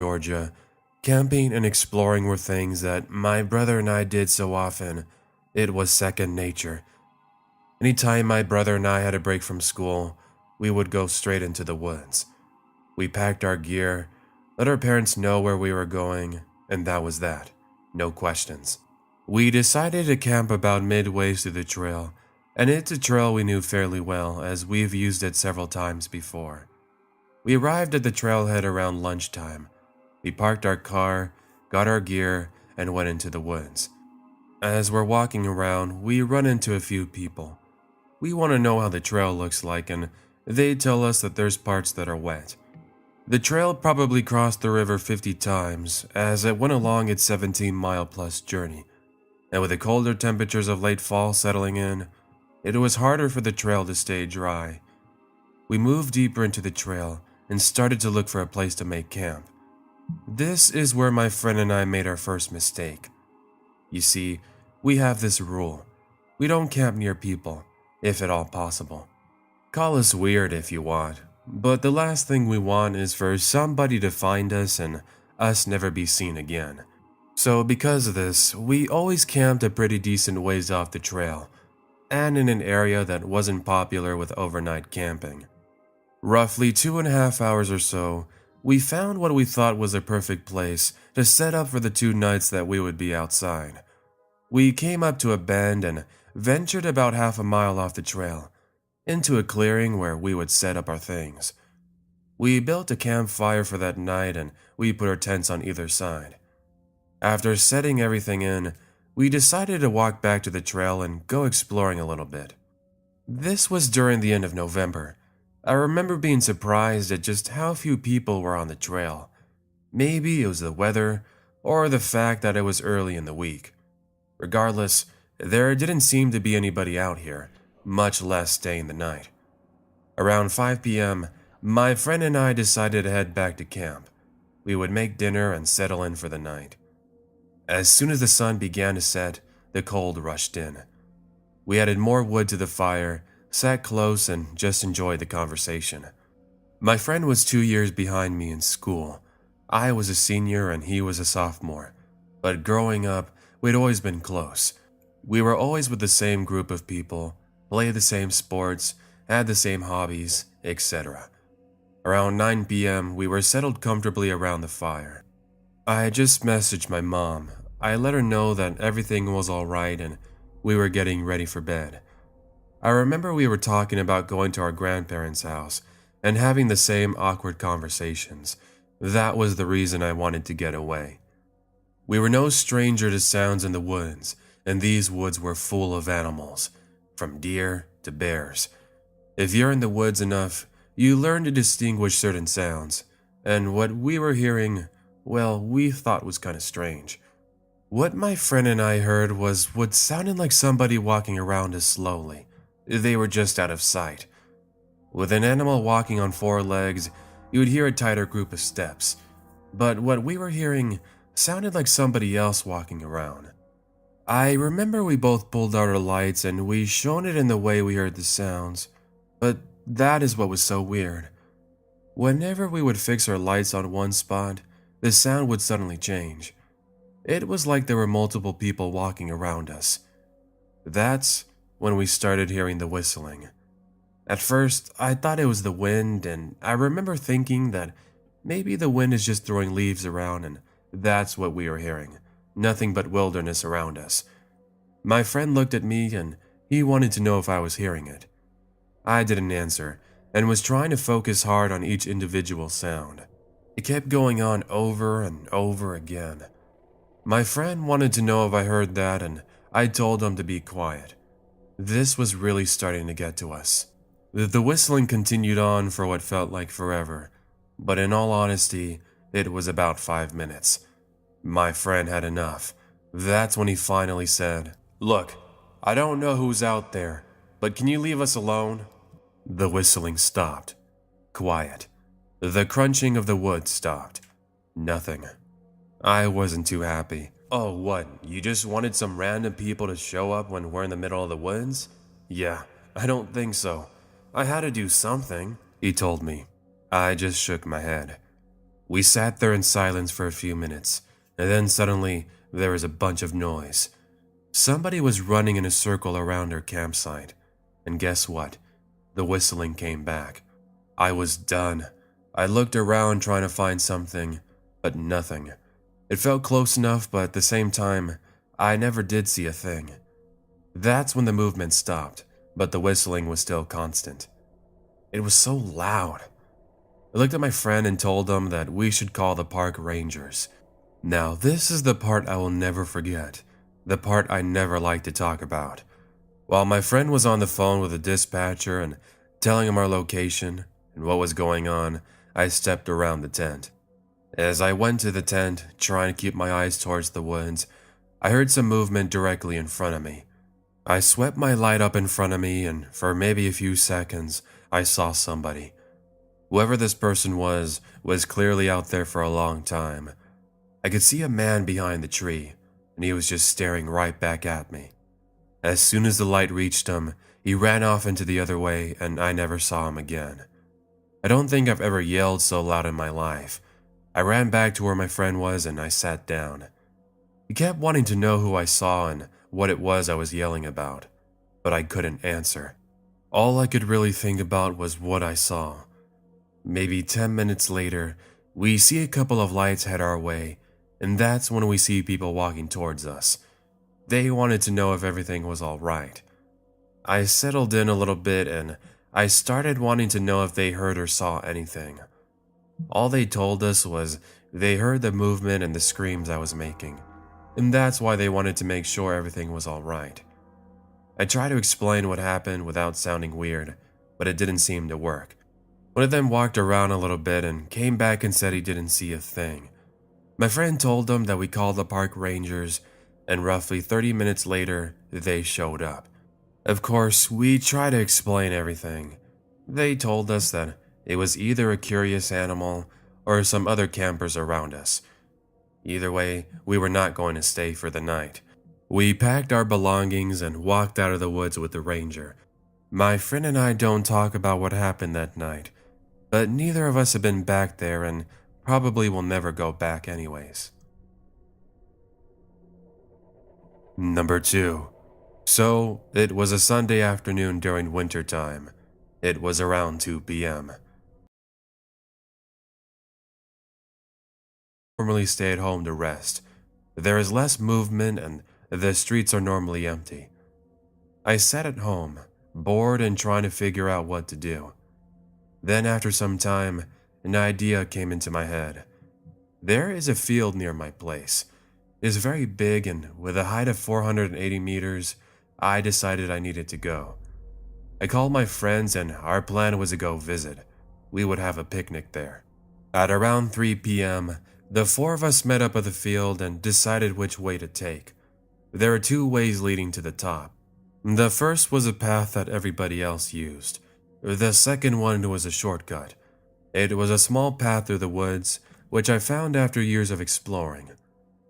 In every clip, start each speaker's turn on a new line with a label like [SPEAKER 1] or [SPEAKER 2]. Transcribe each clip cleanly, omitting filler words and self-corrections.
[SPEAKER 1] Georgia, camping and exploring were things that my brother and I did so often, it was second nature. Anytime my brother and I had a break from school, we would go straight into the woods. We packed our gear, let our parents know where we were going, and that was that. No questions. We decided to camp about midway through the trail, and it's a trail we knew fairly well as we've used it several times before. We arrived at the trailhead around lunchtime. We parked our car, got our gear, and went into the woods. As we're walking around, we run into a few people. We want to know how the trail looks like, and they tell us that there's parts that are wet. The trail probably crossed the river 50 times as it went along its 17-mile-plus journey, and with the colder temperatures of late fall settling in, it was harder for the trail to stay dry. We moved deeper into the trail and started to look for a place to make camp. This is where my friend and I made our first mistake. You see, we have this rule. We don't camp near people, if at all possible. Call us weird if you want, but the last thing we want is for somebody to find us and us never be seen again. So because of this, we always camped a pretty decent ways off the trail, and in an area that wasn't popular with overnight camping. Roughly 2.5 hours or so, we found what we thought was a perfect place to set up for the 2 nights that we would be outside. We came up to a bend and ventured about half a mile off the trail, into a clearing where we would set up our things. We built a campfire for that night and we put our tents on either side. After setting everything in, we decided to walk back to the trail and go exploring a little bit. This was during the end of November. I remember being surprised at just how few people were on the trail. Maybe it was the weather or the fact that it was early in the week. Regardless, there didn't seem to be anybody out here, much less staying the night. Around 5 p.m., my friend and I decided to head back to camp. We would make dinner and settle in for the night. As soon as the sun began to set, the cold rushed in. We added more wood to the fire, sat close, and just enjoyed the conversation. My friend was 2 years behind me in school. I was a senior and he was a sophomore. But growing up, we'd always been close. We were always with the same group of people, played the same sports, had the same hobbies, etc. Around 9 p.m., we were settled comfortably around the fire. I had just messaged my mom. I let her know that everything was alright and we were getting ready for bed. I remember we were talking about going to our grandparents' house and having the same awkward conversations. That was the reason I wanted to get away. We were no stranger to sounds in the woods, and these woods were full of animals, from deer to bears. If you're in the woods enough, you learn to distinguish certain sounds, and what we were hearing, well, we thought was kind of strange. What my friend and I heard was what sounded like somebody walking around us slowly. They were just out of sight. With an animal walking on 4 legs, you would hear a tighter group of steps, but what we were hearing sounded like somebody else walking around. I remember we both pulled out our lights and we shone it in the way we heard the sounds, but that is what was so weird. Whenever we would fix our lights on one spot, the sound would suddenly change. It was like there were multiple people walking around us. That's when we started hearing the whistling. At first, I thought it was the wind, and I remember thinking that maybe the wind is just throwing leaves around and that's what we were hearing. Nothing but wilderness around us. My friend looked at me and he wanted to know if I was hearing it. I didn't answer and was trying to focus hard on each individual sound. It kept going on over and over again. My friend wanted to know if I heard that and I told him to be quiet. This was really starting to get to us. The whistling continued on for what felt like forever, but in all honesty, it was about 5 minutes. My friend had enough. That's when he finally said, "Look, I don't know who's out there, but can you leave us alone?" The whistling stopped. Quiet. The crunching of the wood stopped. Nothing. I wasn't too happy. "Oh, what? You just wanted some random people to show up when we're in the middle of the woods?" "Yeah, I don't think so. I had to do something," he told me. I just shook my head. We sat there in silence for a few minutes, and then suddenly there was a bunch of noise. Somebody was running in a circle around our campsite, and guess what? The whistling came back. I was done. I looked around trying to find something, but nothing. It felt close enough, but at the same time, I never did see a thing. That's when the movement stopped, but the whistling was still constant. It was so loud. I looked at my friend and told him that we should call the park rangers. Now, this is the part I will never forget, the part I never like to talk about. While my friend was on the phone with the dispatcher and telling him our location and what was going on, I stepped around the tent. As I went to the tent, trying to keep my eyes towards the woods, I heard some movement directly in front of me. I swept my light up in front of me, and for maybe a few seconds, I saw somebody. Whoever this person was clearly out there for a long time. I could see a man behind the tree, and he was just staring right back at me. As soon as the light reached him, he ran off into the other way, and I never saw him again. I don't think I've ever yelled so loud in my life. I ran back to where my friend was, and I sat down. He kept wanting to know who I saw and what it was I was yelling about, but I couldn't answer. All I could really think about was what I saw. Maybe 10 minutes later, we see a couple of lights head our way, and that's when we see people walking towards us. They wanted to know if everything was all right. I settled in a little bit, and I started wanting to know if they heard or saw anything. All they told us was they heard the movement and the screams I was making, and that's why they wanted to make sure everything was all right. I tried to explain what happened without sounding weird, but it didn't seem to work. One of them walked around a little bit and came back and said he didn't see a thing. My friend told them that we called the park rangers, and roughly 30 minutes later, they showed up. Of course, we tried to explain everything. They told us that it was either a curious animal or some other campers around us. Either way, we were not going to stay for the night. We packed our belongings and walked out of the woods with the ranger. My friend and I don't talk about what happened that night, but neither of us have been back there and probably will never go back anyways. Number 2. So, it was a Sunday afternoon during winter time. It was around 2 p.m. Normally stay at home to rest. There is less movement and the streets are normally empty. I sat at home, bored and trying to figure out what to do. Then after some time, an idea came into my head. There is a field near my place. It is very big, and with a height of 480 meters, I decided I needed to go. I called my friends and our plan was to go visit. We would have a picnic there. At around 3 p.m., the 4 of us met up at the field and decided which way to take. There are 2 ways leading to the top. The first was a path that everybody else used. The second one was a shortcut. It was a small path through the woods, which I found after years of exploring.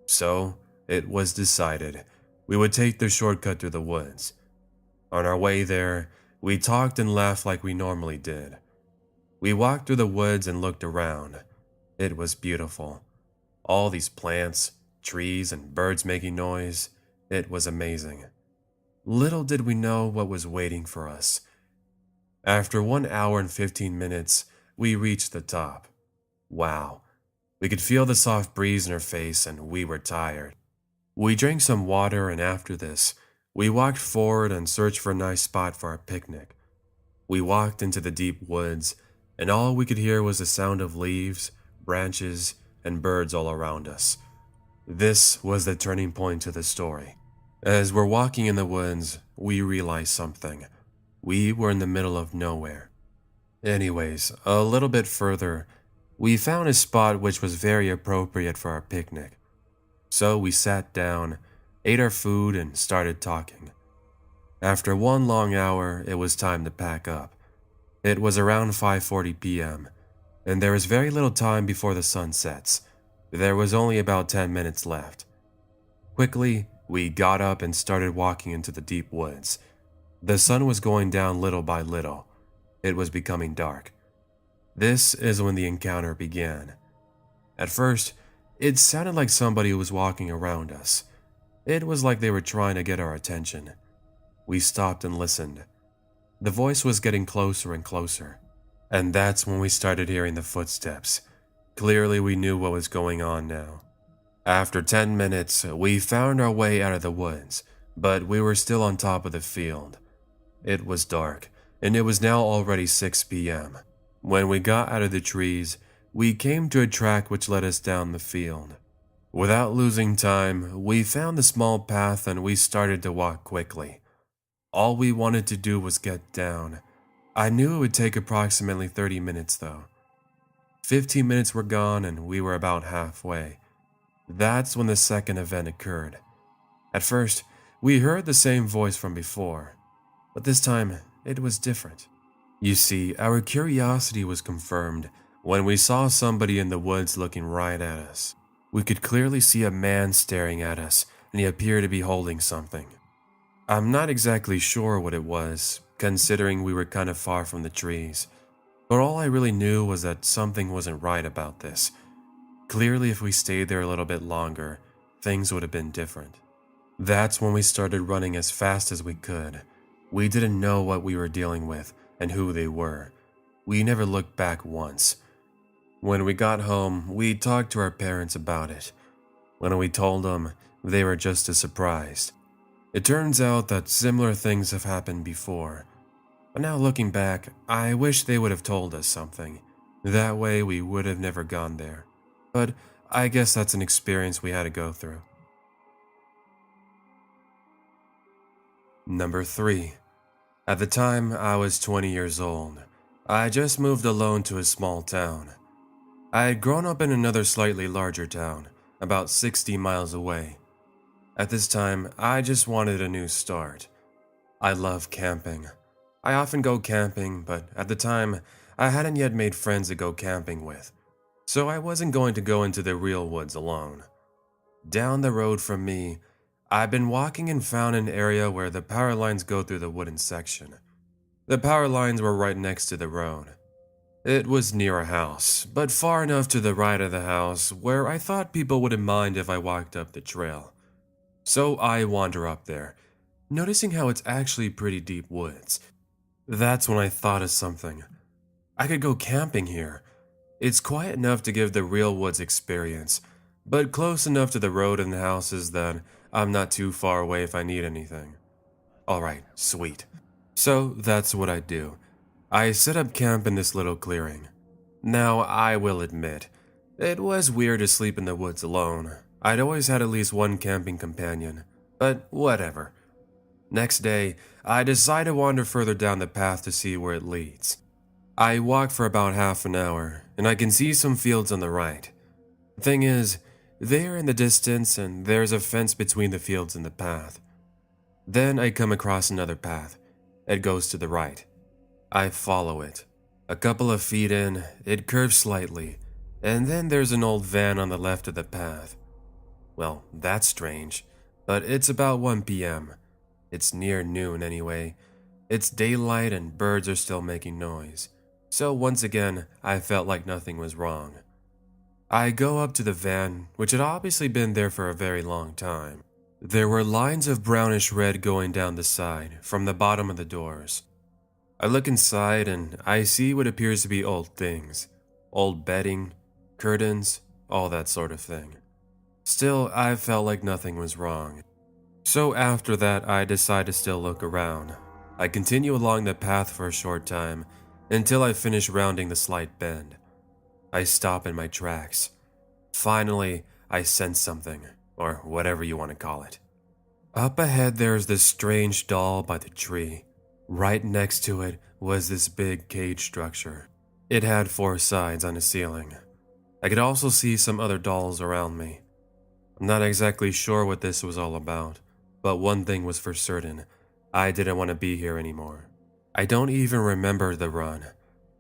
[SPEAKER 1] So, it was decided we would take the shortcut through the woods. On our way there, we talked and laughed like we normally did. We walked through the woods and looked around. It was beautiful. All these plants, trees, and birds making noise. It was amazing. Little did we know what was waiting for us. After 1 hour and 15 minutes, we reached the top. Wow. We could feel the soft breeze in our face and we were tired. We drank some water, and after this, we walked forward and searched for a nice spot for our picnic. We walked into the deep woods, and all we could hear was the sound of leaves, branches, and birds all around us. This was the turning point to the story. As we're walking in the woods, we realized something. We were in the middle of nowhere. Anyways, a little bit further, we found a spot which was very appropriate for our picnic. So we sat down, ate our food, and started talking. After 1 long hour, it was time to pack up. It was around 5:40 p.m., and there was very little time before the sun sets. There was only about 10 minutes left. Quickly, we got up and started walking into the deep woods. The sun was going down little by little. It was becoming dark. This is when the encounter began. At first, it sounded like somebody was walking around us. It was like they were trying to get our attention. We stopped and listened. The voice was getting closer and closer. And that's when we started hearing the footsteps. Clearly, we knew what was going on now. After 10 minutes, we found our way out of the woods, but we were still on top of the field. It was dark, and it was now already 6 p.m. When we got out of the trees, we came to a track which led us down the field. Without losing time, we found the small path and we started to walk quickly. All we wanted to do was get down. I knew it would take approximately 30 minutes though. 15 minutes were gone and we were about halfway. That's when the second event occurred. At first, we heard the same voice from before, but this time it was different. You see, our curiosity was confirmed when we saw somebody in the woods looking right at us. We could clearly see a man staring at us, and he appeared to be holding something. I'm not exactly sure what it was, considering we were kind of far from the trees, but all I really knew was that something wasn't right about this. Clearly, if we stayed there a little bit longer, things would have been different. That's when we started running as fast as we could. We didn't know what we were dealing with and who they were. We never looked back once. When we got home, we talked to our parents about it. When we told them, they were just as surprised. It turns out that similar things have happened before. But now looking back, I wish they would have told us something. That way we would have never gone there. But I guess that's an experience we had to go through. Number 3. At the time, I was 20 years old. I just moved alone to a small town. I had grown up in another slightly larger town, about 60 miles away. At this time, I just wanted a new start. I love camping. I often go camping, but at the time, I hadn't yet made friends to go camping with, so I wasn't going to go into the real woods alone. Down the road from me, I'd been walking and found an area where the power lines go through the wooden section. The power lines were right next to the road. It was near a house, but far enough to the right of the house where I thought people wouldn't mind if I walked up the trail. So I wander up there, noticing how it's actually pretty deep woods. That's when I thought of something. I could go camping here. It's quiet enough to give the real woods experience, but close enough to the road and the houses that I'm not too far away if I need anything. Alright, sweet. So that's what I do. I set up camp in this little clearing. Now, I will admit, it was weird to sleep in the woods alone. I'd always had at least one camping companion, but whatever. Next day, I decide to wander further down the path to see where it leads. I walk for about half an hour, and I can see some fields on the right. The thing is, they're in the distance and there's a fence between the fields and the path. Then I come across another path. It goes to the right. I follow it. A couple of feet in, it curves slightly, and then there's an old van on the left of the path. Well, that's strange, but it's about 1 p.m. It's near noon anyway. It's daylight and birds are still making noise. So once again, I felt like nothing was wrong. I go up to the van, which had obviously been there for a very long time. There were lines of brownish red going down the side, from the bottom of the doors. I look inside and I see what appears to be old things. Old bedding, curtains, all that sort of thing. Still, I felt like nothing was wrong. So after that, I decide to still look around. I continue along the path for a short time, until I finish rounding the slight bend. I stop in my tracks. Finally, I sense something, or whatever you want to call it. Up ahead there is this strange doll by the tree. Right next to it was this big cage structure. It had 4 sides on the ceiling. I could also see some other dolls around me. I'm not exactly sure what this was all about, but one thing was for certain. I didn't want to be here anymore. I don't even remember the run.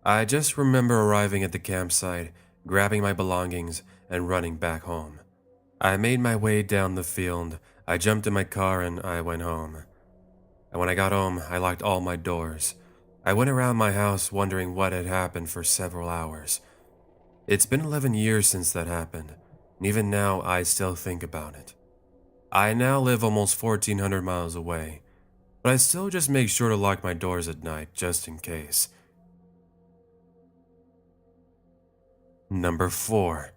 [SPEAKER 1] I just remember arriving at the campsite, grabbing my belongings, and running back home. I made my way down the field, I jumped in my car, and I went home. And when I got home, I locked all my doors. I went around my house wondering what had happened for several hours. It's been 11 years since that happened, and even now I still think about it. I now live almost 1,400 miles away, but I still just make sure to lock my doors at night just in case. Number 4.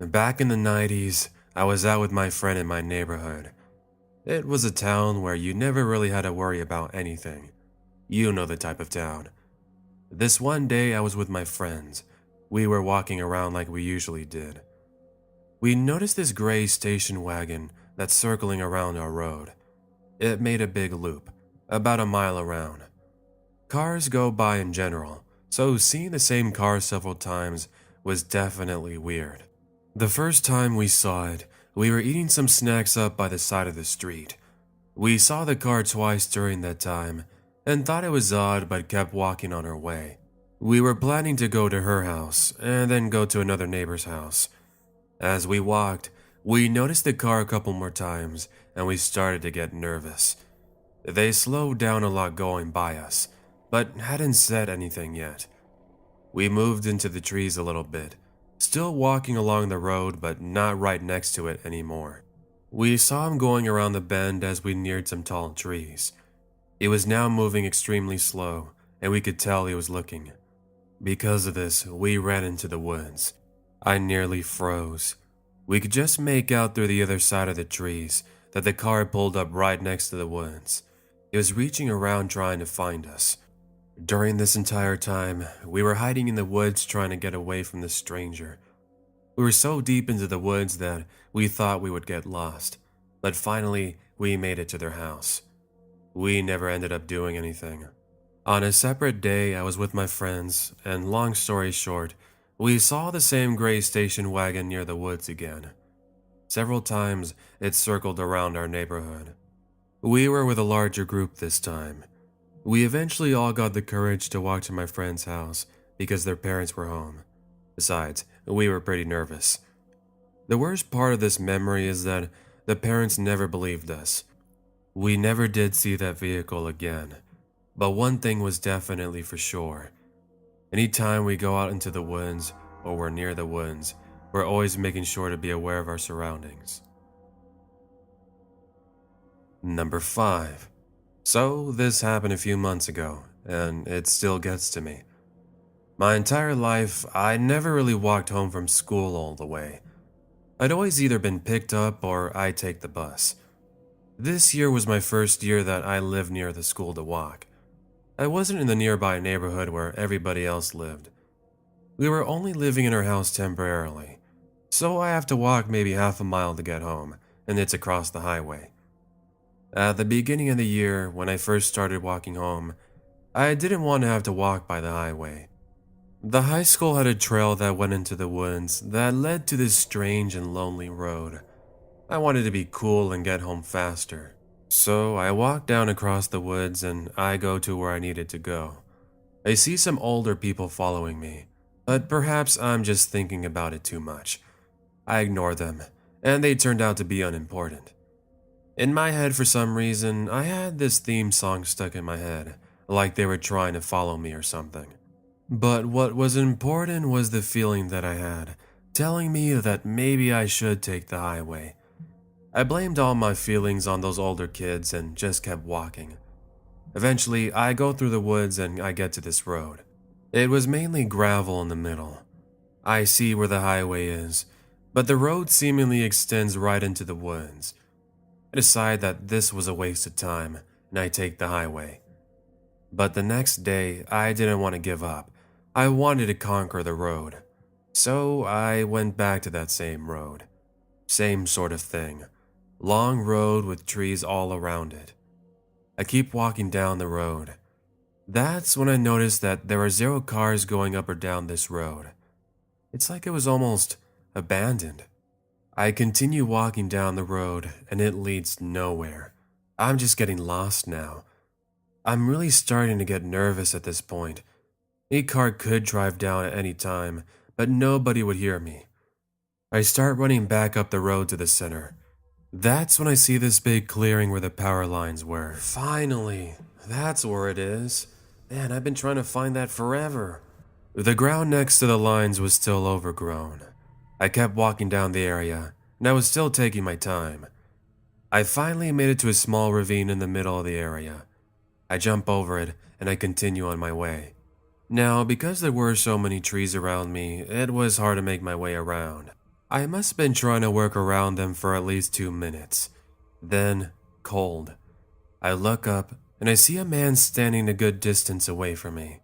[SPEAKER 1] Back in the 90s, I was out with my friend in my neighborhood. It was a town where you never really had to worry about anything. You know the type of town. This one day I was with my friends. We were walking around like we usually did. We noticed this gray station wagon that's circling around our road. It made a big loop, about a mile around. Cars go by in general, so seeing the same car several times was definitely weird. The first time we saw it, we were eating some snacks up by the side of the street. We saw the car twice during that time and thought it was odd but kept walking on our way. We were planning to go to her house and then go to another neighbor's house. As we walked, we noticed the car a couple more times and we started to get nervous. They slowed down a lot going by us, but hadn't said anything yet. We moved into the trees a little bit, still walking along the road but not right next to it anymore. We saw him going around the bend as we neared some tall trees. It was now moving extremely slow, and we could tell he was looking. Because of this, we ran into the woods. I nearly froze. We could just make out through the other side of the trees that the car pulled up right next to the woods. It was reaching around trying to find us. During this entire time, we were hiding in the woods trying to get away from the stranger. We were so deep into the woods that we thought we would get lost, but finally we made it to their house. We never ended up doing anything. On a separate day, I was with my friends, and long story short, we saw the same gray station wagon near the woods again. Several times, it circled around our neighborhood. We were with a larger group this time. We eventually all got the courage to walk to my friend's house because their parents were home. Besides, we were pretty nervous. The worst part of this memory is that the parents never believed us. We never did see that vehicle again. But one thing was definitely for sure. Anytime we go out into the woods or we're near the woods, we're always making sure to be aware of our surroundings. Number 5. So this happened a few months ago, and it still gets to me. My entire life, I never really walked home from school all the way. I'd always either been picked up or I'd take the bus. This year was my first year that I lived near the school to walk. I wasn't in the nearby neighborhood where everybody else lived. We were only living in our house temporarily, so I have to walk maybe half a mile to get home, and it's across the highway. At the beginning of the year, when I first started walking home, I didn't want to have to walk by the highway. The high school had a trail that went into the woods that led to this strange and lonely road. I wanted to be cool and get home faster. So I walk down across the woods and I go to where I needed to go. I see some older people following me, but perhaps I'm just thinking about it too much. I ignore them, and they turned out to be unimportant. In my head, for some reason, I had this theme song stuck in my head, like they were trying to follow me or something. But what was important was the feeling that I had, telling me that maybe I should take the highway. I blamed all my feelings on those older kids and just kept walking. Eventually, I go through the woods and I get to this road. It was mainly gravel in the middle. I see where the highway is, but the road seemingly extends right into the woods. I decide that this was a waste of time and I take the highway. But the next day, I didn't want to give up. I wanted to conquer the road. So I went back to that same road. Same sort of thing. Long road with trees all around it. I keep walking down the road. That's when I noticed that there are 0 cars going up or down this road. It's like it was almost abandoned. I continue walking down the road and it leads nowhere. I'm just getting lost now. I'm really starting to get nervous at this point. A car could drive down at any time, but nobody would hear me. I start running back up the road to the center. That's when I see this big clearing where the power lines were. Finally, that's where it is. Man, I've been trying to find that forever. The ground next to the lines was still overgrown. I kept walking down the area, and I was still taking my time. I finally made it to a small ravine in the middle of the area. I jump over it, and I continue on my way. Now, because there were so many trees around me, it was hard to make my way around. I must have been trying to work around them for at least 2 minutes. Then, cold. I look up, and I see a man standing a good distance away from me.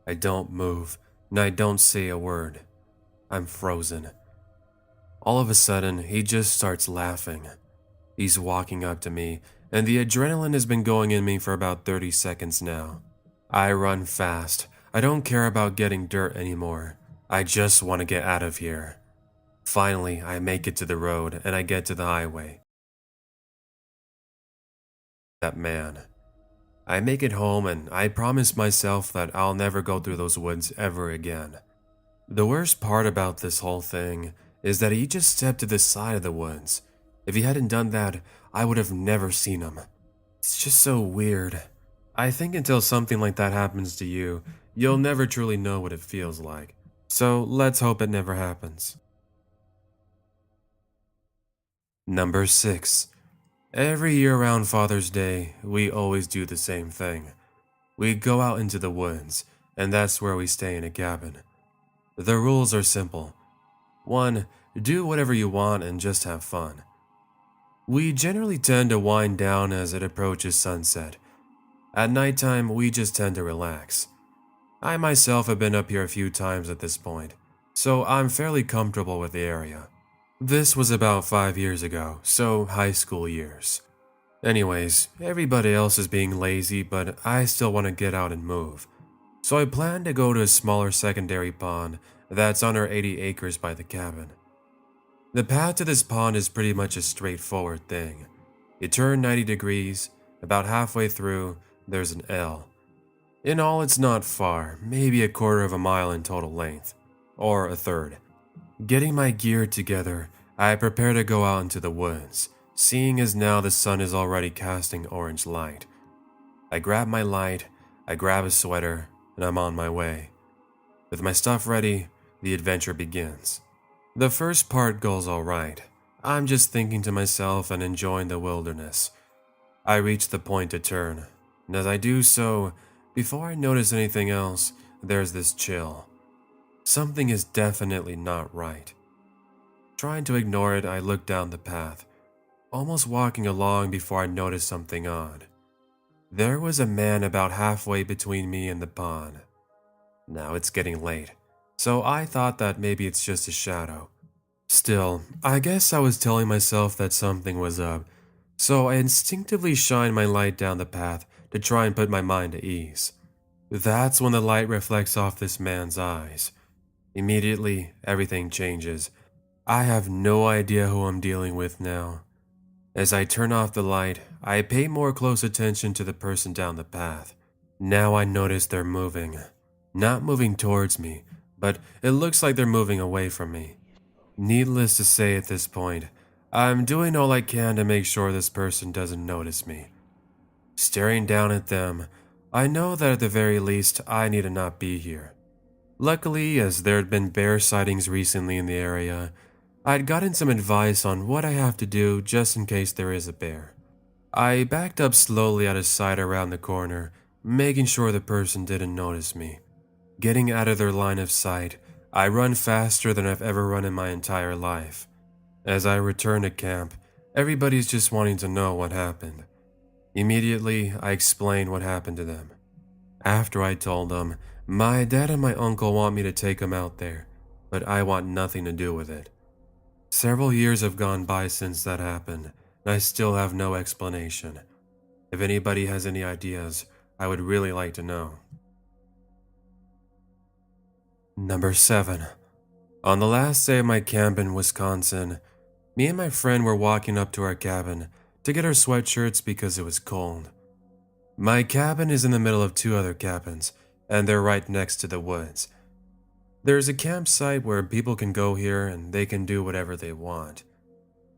[SPEAKER 1] I don't move, and I don't say a word. I'm frozen. All of a sudden, he just starts laughing. He's walking up to me, and the adrenaline has been going in me for about 30 seconds now. I run fast. I don't care about getting dirt anymore. I just want to get out of here. Finally, I make it to the road, and I get to the highway. That man. I make it home, and I promise myself that I'll never go through those woods ever again. The worst part about this whole thing is that he just stepped to the side of the woods. If he hadn't done that, I would have never seen him. It's just so weird. I think until something like that happens to you, you'll never truly know what it feels like. So let's hope it never happens. Number 6. Every year around Father's Day, we always do the same thing. We go out into the woods, and that's where we stay in a cabin. The rules are simple. 1. Do whatever you want and just have fun. We generally tend to wind down as it approaches sunset. At nighttime, we just tend to relax. I myself have been up here a few times at this point, so I'm fairly comfortable with the area. This was about 5 years ago, so high school years. Anyways, everybody else is being lazy, but I still want to get out and move. So I plan to go to a smaller secondary pond that's under 80 acres by the cabin. The path to this pond is pretty much a straightforward thing. You turn 90 degrees, about halfway through, there's an L. In all, it's not far, maybe a quarter of a mile in total length, or a third. Getting my gear together, I prepare to go out into the woods, seeing as now the sun is already casting orange light. I grab my light, I grab a sweater, and I'm on my way. With my stuff ready, the adventure begins. The first part goes alright. I'm just thinking to myself and enjoying the wilderness. I reach the point to turn, and as I do so, before I notice anything else, there's this chill. Something is definitely not right. Trying to ignore it, I look down the path, almost walking along before I notice something odd. There was a man about halfway between me and the pond. Now it's getting late, so I thought that maybe it's just a shadow. Still, I guess I was telling myself that something was up, so I instinctively shined my light down the path to try and put my mind at ease. That's when the light reflects off this man's eyes. Immediately, everything changes. I have no idea who I'm dealing with now. As I turn off the light, I pay more close attention to the person down the path. Now I notice they're moving. Not moving towards me, but it looks like they're moving away from me. Needless to say at this point, I'm doing all I can to make sure this person doesn't notice me. Staring down at them, I know that at the very least I need to not be here. Luckily, as there had been bear sightings recently in the area, I'd gotten some advice on what I have to do just in case there is a bear. I backed up slowly out of sight around the corner, making sure the person didn't notice me. Getting out of their line of sight, I run faster than I've ever run in my entire life. As I return to camp, everybody's just wanting to know what happened. Immediately, I explain what happened to them. After I told them, my dad and my uncle want me to take them out there, but I want nothing to do with it. Several years have gone by since that happened, and I still have no explanation. If anybody has any ideas, I would really like to know. Number 7. On the last day of my camp in Wisconsin, me and my friend were walking up to our cabin to get our sweatshirts because it was cold. My cabin is in the middle of 2 other cabins, and they're right next to the woods. There's a campsite where people can go here and they can do whatever they want.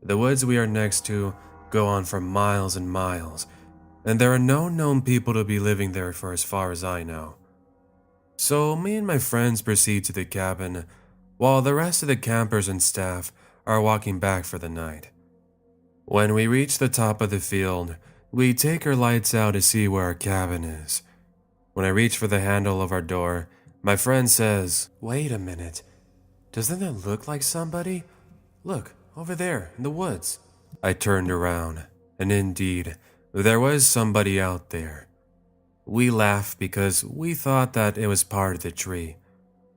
[SPEAKER 1] The woods we are next to go on for miles and miles, and there are no known people to be living there for as far as I know. So me and my friends proceed to the cabin, while the rest of the campers and staff are walking back for the night. When we reach the top of the field, we take our lights out to see where our cabin is. When I reach for the handle of our door, my friend says, "Wait a minute, doesn't that look like somebody? Look, over there, in the woods." I turned around, and indeed, there was somebody out there. We laughed because we thought that it was part of the tree,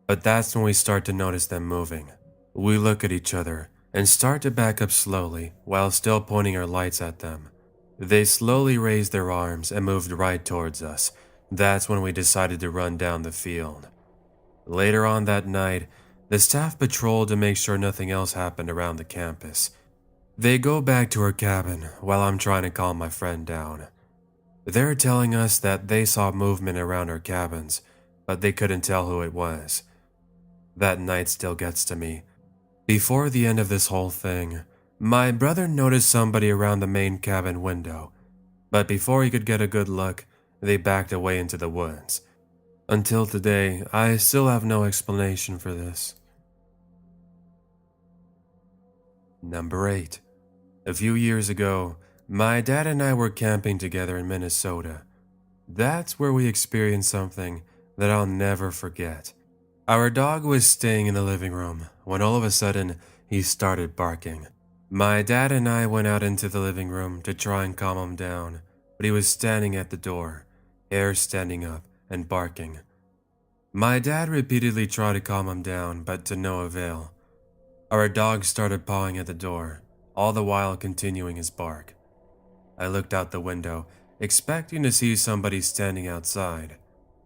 [SPEAKER 1] but that's when we start to notice them moving. We look at each other and start to back up slowly while still pointing our lights at them. They slowly raised their arms and moved right towards us. That's when we decided to run down the field. Later on that night, the staff patrolled to make sure nothing else happened around the campus. They go back to our cabin while I'm trying to calm my friend down. They're telling us that they saw movement around our cabins, but they couldn't tell who it was. That night still gets to me. Before the end of this whole thing, my brother noticed somebody around the main cabin window, but before he could get a good look, they backed away into the woods. Until today, I still have no explanation for this. Number 8. A few years ago, my dad and I were camping together in Minnesota. That's where we experienced something that I'll never forget. Our dog was staying in the living room when all of a sudden he started barking. My dad and I went out into the living room to try and calm him down, but he was standing at the door, hair standing up and barking. My dad repeatedly tried to calm him down, but to no avail. Our dog started pawing at the door, all the while continuing his bark. I looked out the window, expecting to see somebody standing outside,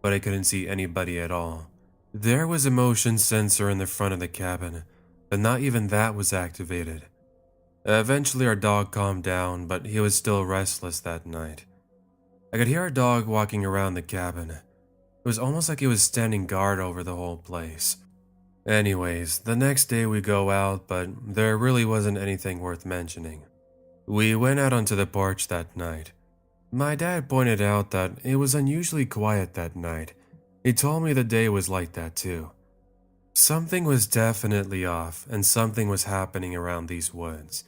[SPEAKER 1] but I couldn't see anybody at all. There was a motion sensor in the front of the cabin, but not even that was activated. Eventually our dog calmed down, but he was still restless that night. I could hear our dog walking around the cabin. It was almost like he was standing guard over the whole place. Anyways, the next day we go out, but there really wasn't anything worth mentioning. We went out onto the porch that night. My dad pointed out that it was unusually quiet that night. He told me the day was like that too. Something was definitely off, and something was happening around these woods.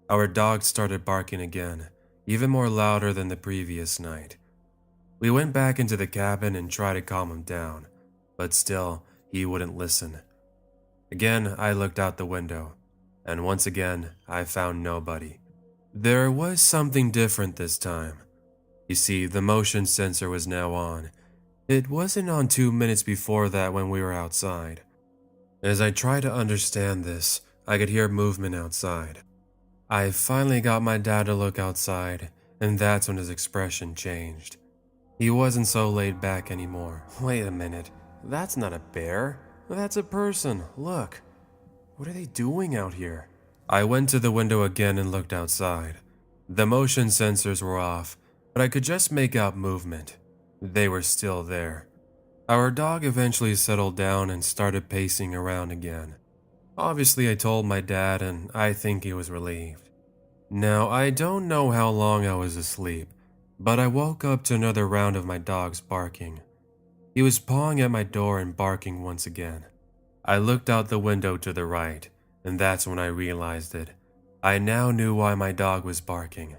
[SPEAKER 1] Our dog started barking again, even more louder than the previous night. We went back into the cabin and tried to calm him down, but still, he wouldn't listen. Again, I looked out the window, and once again, I found nobody. There was something different this time. You see, the motion sensor was now on. It wasn't on 2 minutes before that when we were outside. As I tried to understand this, I could hear movement outside. I finally got my dad to look outside, and that's when his expression changed. He wasn't so laid back anymore. "Wait a minute, that's not a bear. That's a person. Look. What are they doing out here?" I went to the window again and looked outside. The motion sensors were off, but I could just make out movement. They were still there. Our dog eventually settled down and started pacing around again. Obviously, I told my dad, and I think he was relieved. Now, I don't know how long I was asleep, but I woke up to another round of my dog's barking. He was pawing at my door and barking once again. I looked out the window to the right, and that's when I realized it. I now knew why my dog was barking.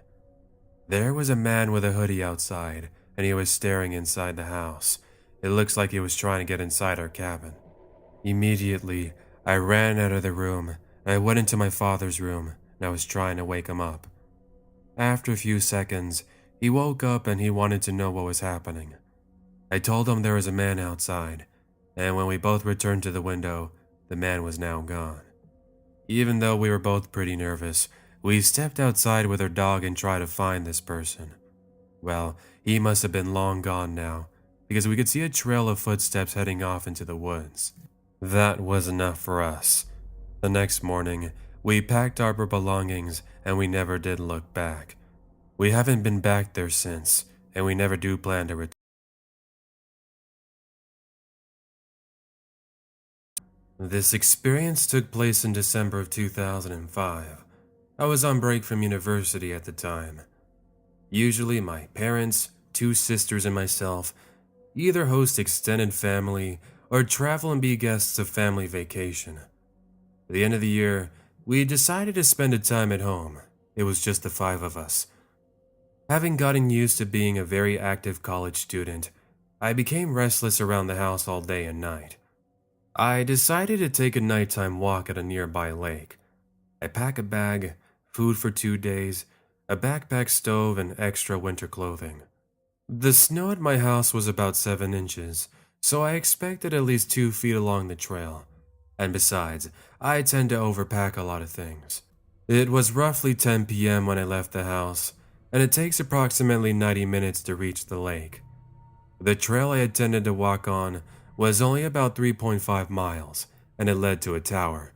[SPEAKER 1] There was a man with a hoodie outside, and he was staring inside the house. It looks like he was trying to get inside our cabin. Immediately, I ran out of the room, and I went into my father's room, and I was trying to wake him up. After a few seconds, he woke up and he wanted to know what was happening. I told him there was a man outside, and when we both returned to the window, the man was now gone. Even though we were both pretty nervous, we stepped outside with our dog and tried to find this person. Well, he must have been long gone now, because we could see a trail of footsteps heading off into the woods. That was enough for us. The next morning, we packed our belongings and we never did look back. We haven't been back there since, and we never do plan to return. This experience took place in December of 2005. I was on break from university at the time. Usually my parents, two sisters, and myself either host extended family or travel and be guests of family vacation. At the end of the year, we decided to spend a time at home. It was just the five of us. Having gotten used to being a very active college student, I became restless around the house all day and night. I decided to take a nighttime walk at a nearby lake. I pack a bag, food for 2 days, a backpack stove, and extra winter clothing. The snow at my house was about 7 inches, so I expected at least 2 feet along the trail. And besides, I tend to overpack a lot of things. It was roughly 10 p.m. when I left the house, and it takes approximately 90 minutes to reach the lake. The trail I intended to walk on was only about 3.5 miles, and it led to a tower.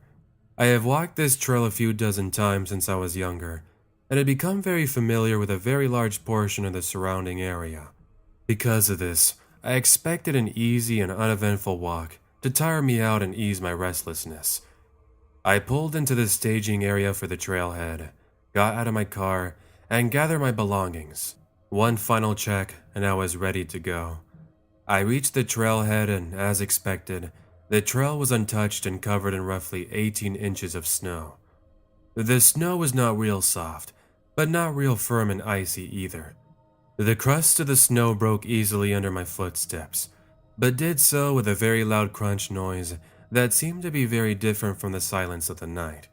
[SPEAKER 1] I have walked this trail a few dozen times since I was younger, and had become very familiar with a very large portion of the surrounding area. Because of this, I expected an easy and uneventful walk to tire me out and ease my restlessness. I pulled into the staging area for the trailhead, got out of my car, and gathered my belongings. One final check, and I was ready to go. I reached the trailhead, and as expected, the trail was untouched and covered in roughly 18 inches of snow. The snow was not real soft, but not real firm and icy either. The crust of the snow broke easily under my footsteps, but did so with a very loud crunch noise that seemed to be very different from the silence of the night.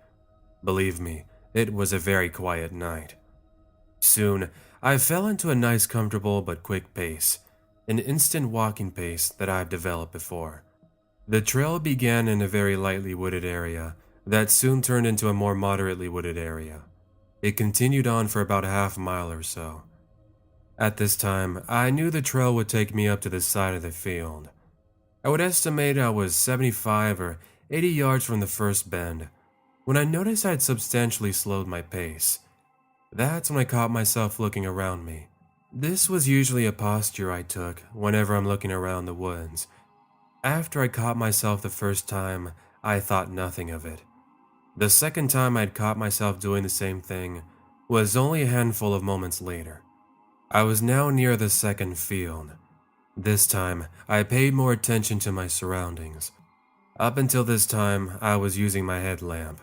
[SPEAKER 1] Believe me, it was a very quiet night. Soon, I fell into a nice comfortable but quick pace, an instant walking pace that I've developed before. The trail began in a very lightly wooded area that soon turned into a more moderately wooded area. It continued on for about a half mile or so. At this time, I knew the trail would take me up to the side of the field. I would estimate I was 75 or 80 yards from the first bend, when I noticed I had substantially slowed my pace. That's when I caught myself looking around me. This was usually a posture I took whenever I'm looking around the woods. After I caught myself the first time, I thought nothing of it. The second time I'd caught myself doing the same thing was only a handful of moments later. I was now near the second field. This time, I paid more attention to my surroundings. Up until this time, I was using my headlamp.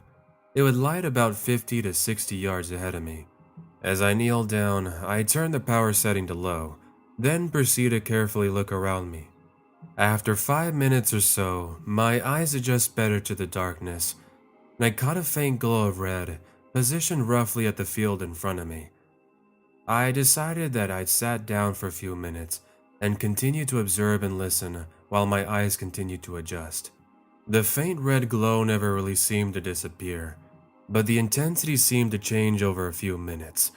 [SPEAKER 1] It would light about 50 to 60 yards ahead of me. As I kneeled down, I turned the power setting to low, then proceeded to carefully look around me. After 5 minutes or so, my eyes adjust better to the darkness, and I caught a faint glow of red, positioned roughly at the field in front of me. I decided that I'd sat down for a few minutes and continued to observe and listen while my eyes continued to adjust. The faint red glow never really seemed to disappear, but the intensity seemed to change over a few minutes.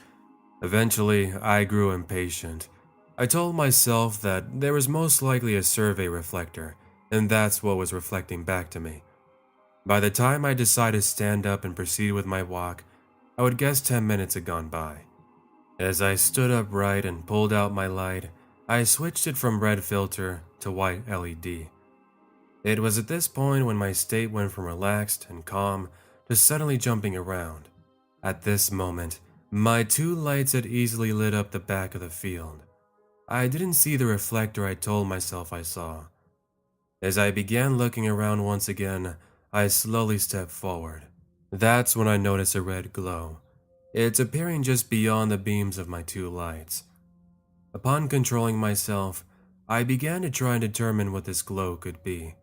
[SPEAKER 1] Eventually, I grew impatient. I told myself that there was most likely a survey reflector, and that's what was reflecting back to me. By the time I decided to stand up and proceed with my walk, I would guess 10 minutes had gone by. As I stood upright and pulled out my light, I switched it from red filter to white LED. It was at this point when my state went from relaxed and calm to suddenly jumping around. At this moment, my 2 lights had easily lit up the back of the field. I didn't see the reflector I told myself I saw. As I began looking around once again, I slowly stepped forward. That's when I noticed a red glow. It's appearing just beyond the beams of my 2 lights. Upon controlling myself, I began to try and determine what this glow could be.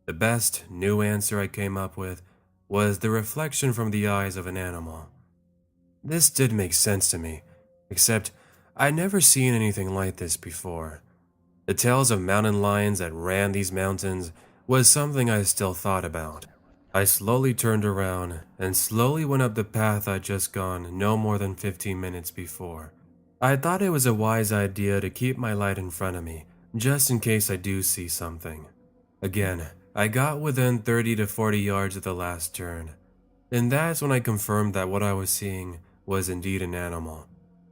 [SPEAKER 1] The best new answer I came up with was the reflection from the eyes of an animal. This did make sense to me, except I'd never seen anything like this before. The tales of mountain lions that ran these mountains was something I still thought about. I slowly turned around and slowly went up the path I'd just gone no more than 15 minutes before. I thought it was a wise idea to keep my light in front of me, just in case I do see something. Again, I got within 30 to 40 yards of the last turn, and that's when I confirmed that what I was seeing was indeed an animal.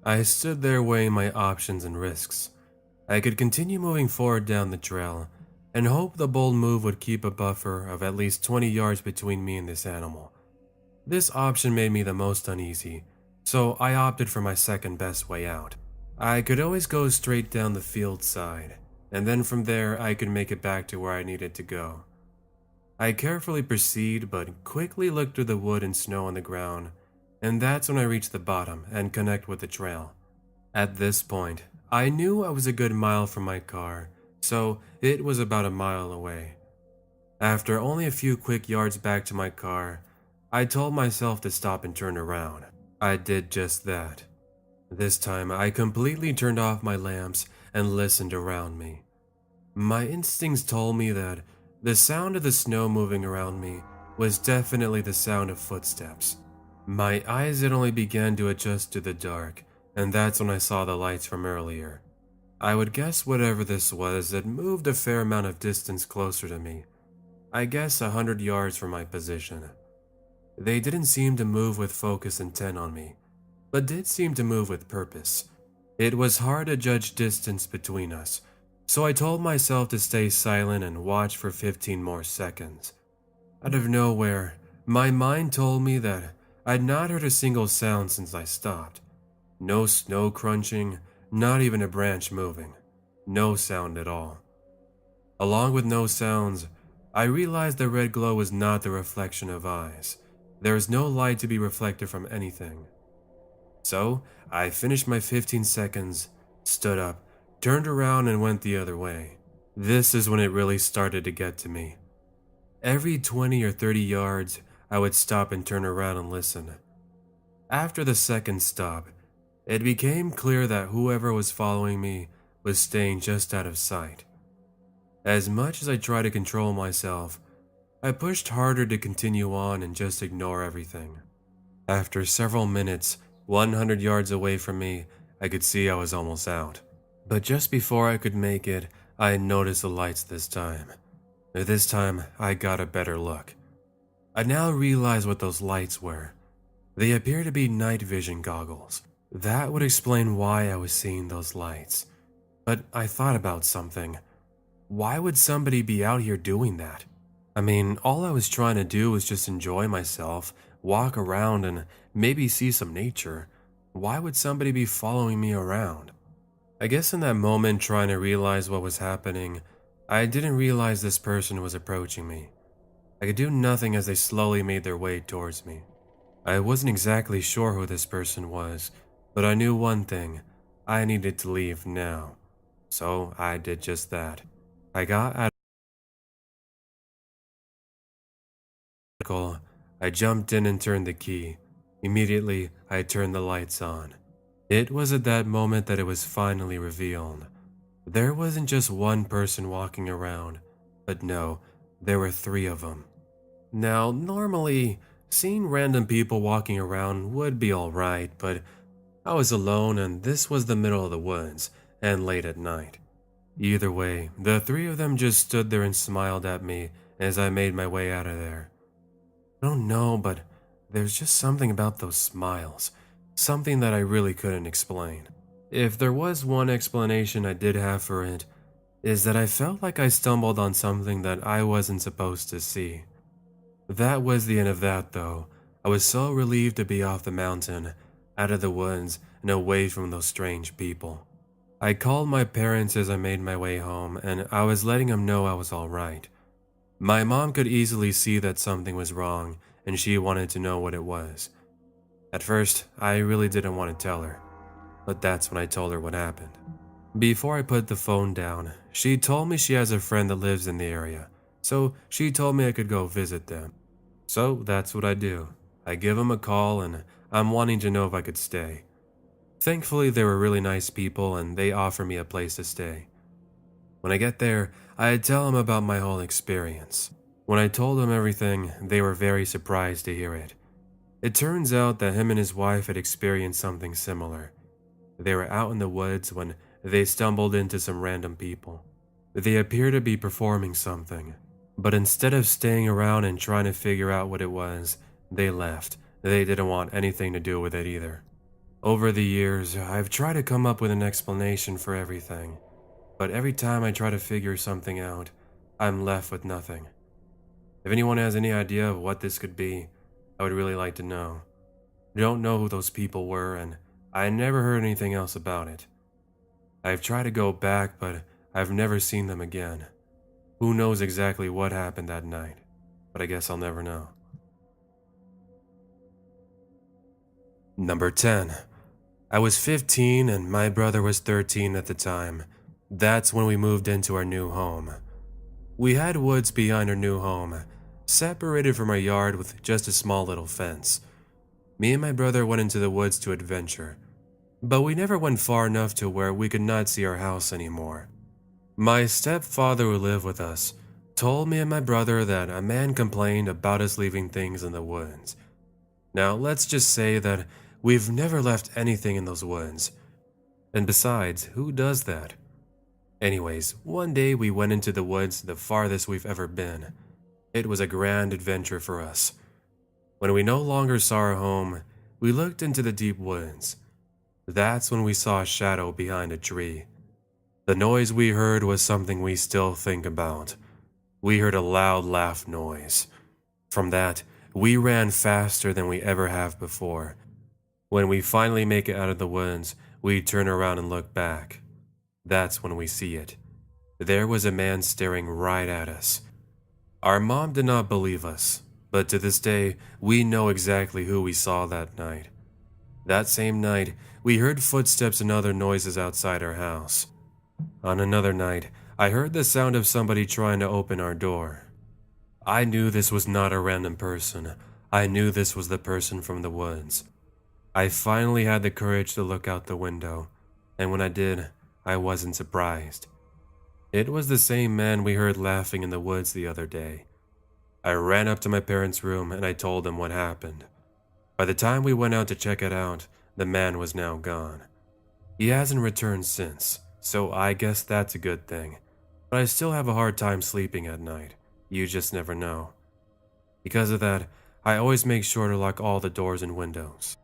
[SPEAKER 1] I stood there weighing my options and risks. I could continue moving forward down the trail, and hope the bold move would keep a buffer of at least 20 yards between me and this animal. This option made me the most uneasy, so I opted for my second best way out. I could always go straight down the field side, and then from there I could make it back to where I needed to go. I carefully proceed, but quickly look through the wood and snow on the ground, and that's when I reach the bottom and connect with the trail. At this point, I knew I was a good mile from my car, so it was about a mile away. After only a few quick yards back to my car, I told myself to stop and turn around. I did just that. This time, I completely turned off my lamps and listened around me. My instincts told me that the sound of the snow moving around me was definitely the sound of footsteps. My eyes had only began to adjust to the dark, and that's when I saw the lights from earlier. I would guess whatever this was had moved a fair amount of distance closer to me. I guess 100 yards from my position. They didn't seem to move with focus intent on me, but did seem to move with purpose. It was hard to judge distance between us, so I told myself to stay silent and watch for 15 more seconds. Out of nowhere, my mind told me that I'd not heard a single sound since I stopped. No snow crunching, not even a branch moving. No sound at all. Along with no sounds, I realized the red glow was not the reflection of eyes. There is no light to be reflected from anything. So, I finished my 15 seconds, stood up, turned around and went the other way. This is when it really started to get to me. Every 20 or 30 yards, I would stop and turn around and listen. After the second stop, it became clear that whoever was following me was staying just out of sight. As much as I tried to control myself, I pushed harder to continue on and just ignore everything. After several minutes, 100 yards away from me, I could see I was almost out. But just before I could make it, I noticed the lights this time. This time, I got a better look. I now realized what those lights were. They appear to be night vision goggles. That would explain why I was seeing those lights. But I thought about something. Why would somebody be out here doing that? I mean, all I was trying to do was just enjoy myself, walk around, and maybe see some nature. Why would somebody be following me around? I guess in that moment, trying to realize what was happening, I didn't realize this person was approaching me. I could do nothing as they slowly made their way towards me. I wasn't exactly sure who this person was, but I knew one thing: I needed to leave now. So I did just that. I got out of the vehicle, I jumped in and turned the key. Immediately, I turned the lights on. It was at that moment that it was finally revealed. There wasn't just one person walking around, but no, there were 3 of them. Now, normally, seeing random people walking around would be alright, but I was alone and this was the middle of the woods and late at night. Either way, the 3 of them just stood there and smiled at me as I made my way out of there. I don't know, but there's just something about those smiles, something that I really couldn't explain. If there was one explanation I did have for it, is that I felt like I stumbled on something that I wasn't supposed to see. That was the end of that though. I was so relieved to be off the mountain, out of the woods, and away from those strange people. I called my parents as I made my way home, and I was letting them know I was alright. My mom could easily see that something was wrong, and she wanted to know what it was. At first, I really didn't want to tell her, but that's when I told her what happened. Before I put the phone down, she told me she has a friend that lives in the area, so she told me I could go visit them. So that's what I do. I give them a call and I'm wanting to know if I could stay. Thankfully, they were really nice people and they offer me a place to stay. When I get there, I tell them about my whole experience. When I told them everything, they were very surprised to hear it. It turns out that him and his wife had experienced something similar. They were out in the woods when they stumbled into some random people. They appear to be performing something, but instead of staying around and trying to figure out what it was, they left. They didn't want anything to do with it either. Over the years, I've tried to come up with an explanation for everything, but every time I try to figure something out, I'm left with nothing. If anyone has any idea of what this could be, I would really like to know. I don't know who those people were, and I never heard anything else about it. I've tried to go back, but I've never seen them again. Who knows exactly what happened that night, but I guess I'll never know. Number 10. I was 15 and my brother was 13 at the time. That's when we moved into our new home. We had woods behind our new home, separated from our yard with just a small little fence. Me and my brother went into the woods to adventure, but we never went far enough to where we could not see our house anymore. My stepfather, who lived with us, told me and my brother that a man complained about us leaving things in the woods. Now, let's just say that we've never left anything in those woods. And besides, who does that? Anyways, one day we went into the woods, the farthest we've ever been. It was a grand adventure for us. When we no longer saw our home, we looked into the deep woods. That's when we saw a shadow behind a tree. The noise we heard was something we still think about. We heard a loud laugh noise. From that, we ran faster than we ever have before. When we finally make it out of the woods, we turn around and look back. That's when we see it. There was a man staring right at us. Our mom did not believe us, but to this day, we know exactly who we saw that night. That same night, we heard footsteps and other noises outside our house. On another night, I heard the sound of somebody trying to open our door. I knew this was not a random person. I knew this was the person from the woods. I finally had the courage to look out the window, and when I did, I wasn't surprised. It was the same man we heard laughing in the woods the other day. I ran up to my parents' room and I told them what happened. By the time we went out to check it out, the man was now gone. He hasn't returned since, so I guess that's a good thing. But I still have a hard time sleeping at night. You just never know. Because of that, I always make sure to lock all the doors and windows.